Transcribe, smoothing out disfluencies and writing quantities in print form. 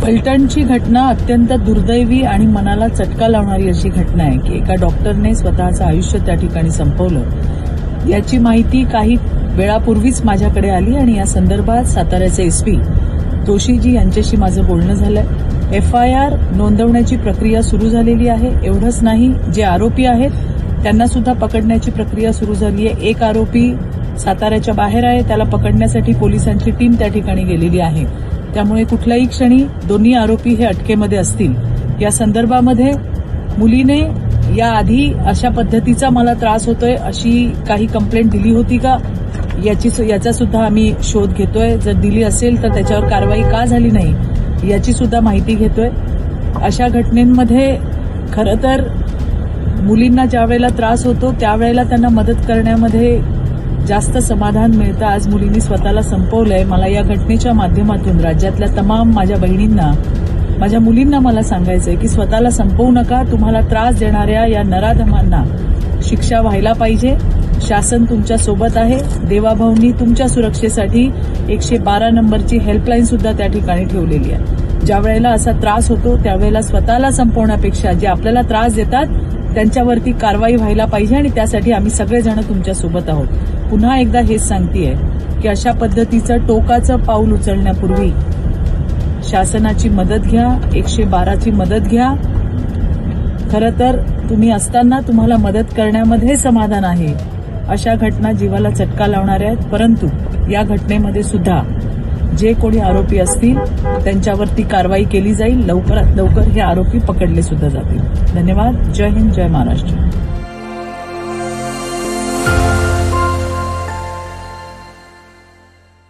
फलटणची घटना अत्यंत दुर्दैवी आणि मनाला चटका लावणारी अशी घटना आहे की एका डॉक्टरने स्वतःचं आयुष्य त्या ठिकाणी संपवलं। याची माहिती काही वेळापूर्वीच माझ्याकडे आली आणि या संदर्भात साताऱ्याचे एसपी तोशीजी यांच्याशी माझं बोलणं झालंय। एफआयआर नोंदवण्याची प्रक्रिया सुरू झालेली आहे। एवढंच नाही, जे आरोपी आहेत त्यांना सुद्धा पकडण्याची प्रक्रिया सुरू झाली आहे। एक आरोपी साताऱ्याच्या बाहेर आहे, त्याला पकडण्यासाठी पोलिसांची टीम त्या ठिकाणी गेलेली आहे। त्यामुळे कुठल्याही क्षणी दोन्ही आरोपी हे अटकेमध्ये असतील। या संदर्भामध्ये मुलीने याआधी अशा पद्धतीचा मला त्रास होतोय अशी काही कंप्लेंट दिली होती का याचा सुद्धा आम्ही शोध घेतोय। जर दिली असेल तर त्याच्यावर कारवाई का झाली नाही याची सुद्धा माहिती घेतोय। अशा घटनेमध्ये खरं तर मुलींना ज्या वेळेला त्रास होतो त्यावेळेला त्यांना मदत करण्यामध्ये जास्त समाधान मिळतं। आज मुलींनी स्वतःला संपवलंय। मला या घटनेच्या माध्यमातून राज्यातल्या तमाम माझ्या बहिणींना, माझ्या मुलींना मला सांगायचंय की स्वतःला संपवू नका। तुम्हाला त्रास देणाऱ्या या नराधमांना शिक्षा व्हायला पाहिजे। शासन तुमच्या सोबत आहे। देवाभाऊंनी तुमच्या सुरक्षेसाठी 112 नंबरची हेल्पलाईन सुद्धा त्या ठिकाणी ठेवलेली आहे। ज्या वेळेला असा त्रास होतो त्यावेळेला स्वतःला संपवण्यापेक्षा जे आपल्याला त्रास देतात त्यांच्यावरती कारवाई व्हायला पाहिजे आणि त्यासाठी आम्ही सगळेजण तुमच्या सोबत आहोत। पुन्हा एकदा हेच सांगतेय की अशा पद्धतीचं टोकाचं पाऊल उचलण्यापूर्वी शासनाची मदत घ्या, 112ची मदत घ्या। खरं तर तुम्ही असताना तुम्हाला मदत करण्यामध्ये समाधान आहे। अशा घटना जीवाला चटका लावणाऱ्या आहेत, परंतु या घटनेमध्ये सुद्धा जे कोणी आरोपी असतील त्यांच्यावरती कारवाई केली जाईल। लवकरात लवकर हे आरोपी पकडले सुद्धा जातील। धन्यवाद। जय हिंद, जय महाराष्ट्र।